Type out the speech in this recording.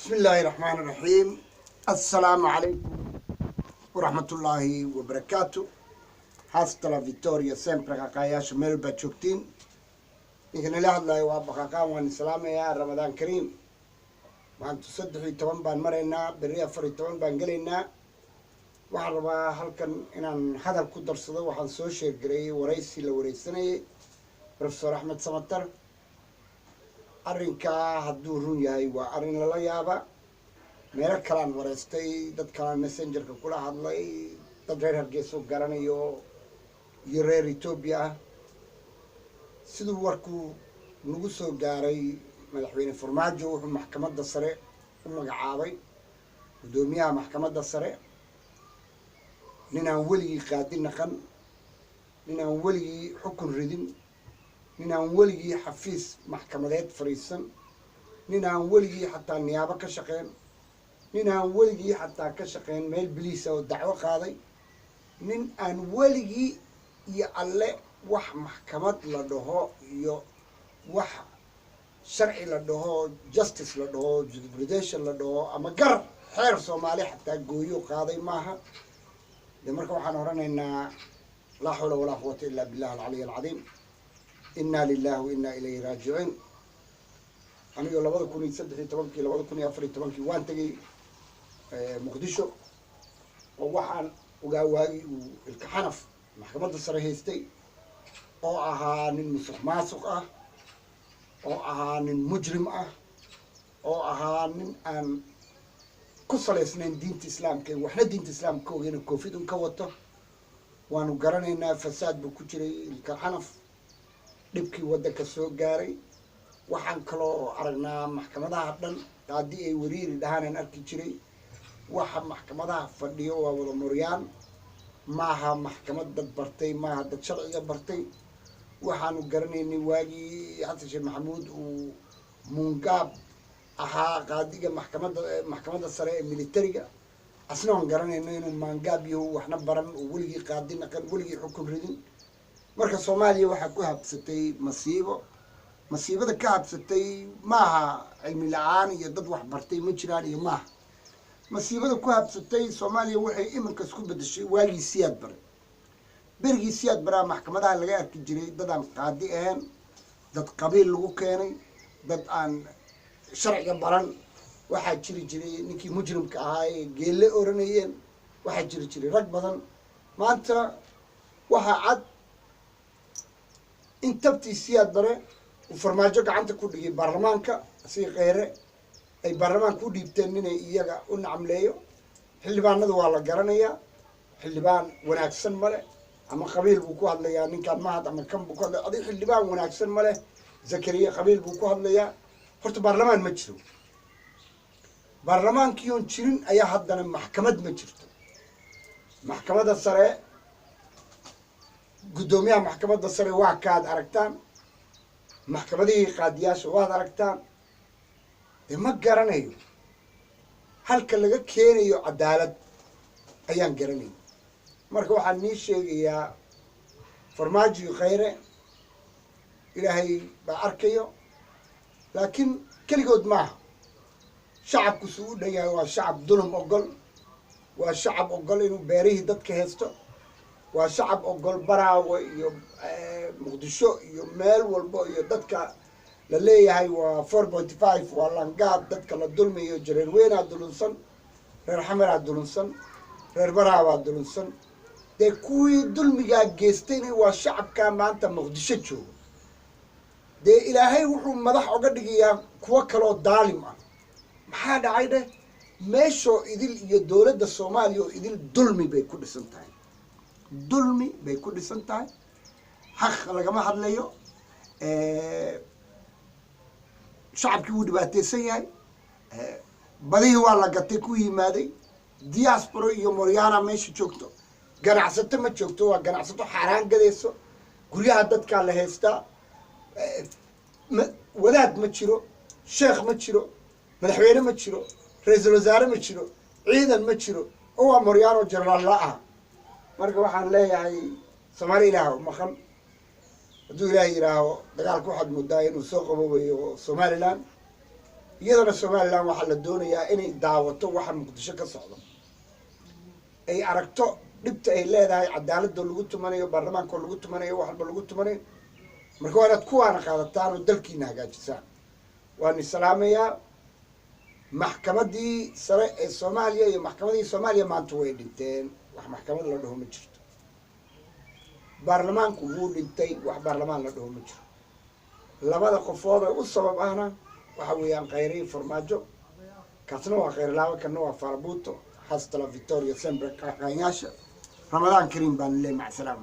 بسم الله الرحمن الرحيم. السلام عليكم ورحمة الله وبركاته. حاصلة فيكتوريا سيمبر قاياش ملبا تشوكتين. إحنا لا الله وابقاقا وان سلام يا رمضان كريم. وان تصدحي توان بان مرينا بريا فري توان بان قلينا. وحربا هلكن إن هذا القدر صدق وحن سوشيال جري ورئيسي لورئيسني بروفيسور أحمد سمتر. arrinkaa hadduu run yahay waa arrin lala yaaba meelo kalaan wareystay dad kalaan messengerka kula hadlay dad reer hargeysa garanayo iyo reer etoobiya ah siduu warkuu nagu soo gaaray madaxweyne farmaajo wuxuu maxkamadda sare u magacaabay guddoomiyaha maxkamadda sare ninaan weligii qaadi naqan ninaan weligii xukun ridin ninaan weligii xafiis maxkamadeed fariisan ninaan weligii xataa niyaabo ka shaqeyn ninaan weligii xataa ka shaqeyn meel biliisa oo dacwo qaaday nin aan weligii iyo alle wax maxkamad la dhaho iyo wax sharci la dhaho justice la dhaho jurisdiction la dhaho ama gar xeer soomaali xataa gooyo qaaday maaha de marka waxaan oranaynaa laa xawla walaa quwata illa billahi alcaliy alcadiim إنا لله وإنا إليه راجعين. أنا يقول لبض كوني سدحي تبانكي لبض كوني أفري تبانكي وان تجي مقدشو ووحان وجاواي والكحنف محكمة السرهيستي أو أهان المسخ ماسق أو أهان المجرم أو أهان أن كسر سنين دين الإسلام كي وإحنا دين الإسلام كو هنا كوفيدون كوته وانو قرننا فساد بكتير الكحنف dhibkii waddanka soo gaaray waxaan kaloo aragnaa maxkamadaha dhan haddii ay wariiri dhahaanaan arki jiray waxa maxkamadaha fadhiyo waa wada moryaan maaha maxkamad dad bartay maaha dad sharciga bartay waxaanu garanaynay waagii xasan sheekh maxamuud uu mungaab ahaa qaadiga maxkamadda sare ee militariga asna waan garanayno inuu maangaab yahu waxna baran oo weligii qaadi naqan weligii xukun ridin marka Soomaaliya waxa ku habsatay masiibada ka habsatay maaha cilmi la'aan iyo dad wax bartay ma jiraan iyo maaha masiibada ku habsatay Soomaaliya waxay iminka isku bedeshay waagii siyaad bare berigii siyaad bara maxkamadaha laga arki jiray dad aan qaadi ahayn dad qabiil lagu keenay dad aan sharciga baran waxa jiri jiray ninkii mujrimka ahaa ee geelle oranayeen waxa jiri jiray rag badan maanta waxa cad intabtii siyaad bare uu farmaajo gacanta ku dhigay baarlamaanka si qeyre ay baarlamaanka u dhiibteen inay iyaga u nacamleeyo xildhibaanadu waa la garanayaa xildhibaan wanaagsan male ama qabiil buu ku hadlayaa ninkaan mahad ama kan buu ku hadlaya adii xildhibaan wanaagsan male zakariya qabiil buu ku hadlayaa horta baarlamaan ma jiro baarlamaankiion jirin ayaa haddana maxkamad ma jirto maxkamadda sare guddoomiyaha maxkamadda sare waa kaad aragtaan maxkamadihii qaadiyaasha waad aragtaan dee ma garanayo halka laga keenayo cadaalad ayaan garanay marka waxaan nii sheegayaa farmaajo khayre ilaahay baa arkayo laakiin keligood maaha shacabku suu u dhan yahay waa shacab dulum ogol waa shacab ogol inuu beerihii dadka haysto waa shacab ogol baraawe iyo muqdisho iyo meel walbo iyo dadka la leeyahay waa 4.5 waa langaad dadka la dulmayo jareer weynaa dulunsan reer xamaraa dulunsan reer baraawaa dulunsan dee kuwii dulmigaa geystayna waa shacabkaa maanta muqdisho jooga dee ilaahay wuxuu madax oga dhigayaa kuwo kaloo daalim ah maxaa dhacay dheh meeshoo idil iyo dowladda soomaaliya oo idil dulmi bay ku dhisan tahay dulmi bay ku dhisan tahay xaq lagama hadlayo shacabkii wuu dhibaataysan yahay badihii waa la gatay ku yimaaday diaspora iyo moryana meesha joogto ganacsato ma joogto waa ganacsato xaaraan gadayso guryaha dadkaa la haystaa wadaad ma jiro sheekh ma jiro madaxweyne ma jiro ra-iisul wasaare ma jiro ciidan ma jiro oo waa moryano jenaraal la ah marka waxaan leeyahay Soomaali ilaahu maqan hadduu ilaahay yiraaho dagaalku waxaad moodaa inuu soo qaboobayo Somaliland iyadana somaliland waxaa la doonayaa inay daawato waxa muqdisho ka socdo ay aragto dhibta ay leedahay cadaaladda lagu tumanayo baarlamaanka lagu tumanayo wax walba lagu tumanayo marka waa inaad kuwaana qaadataan oo dalkiina hagaajisaan waan islaamayaa maxkamadii sare ee Soomaaliya iyo maxkamadii Soomaaliya maanta way dhinteen wax maxkamad la dhaho ma jirto baarlamaanku wuu dhintay wax baarlamaan la dhaho ma jiro labada qofood oo u sabab ahna waxa weeyaan Khayri Farmaajo kaasna waa Khayr Laawa kana waa Farabuto hasta la Victoria sempre ka Ramadan Kareem baan leeyahay mac salaam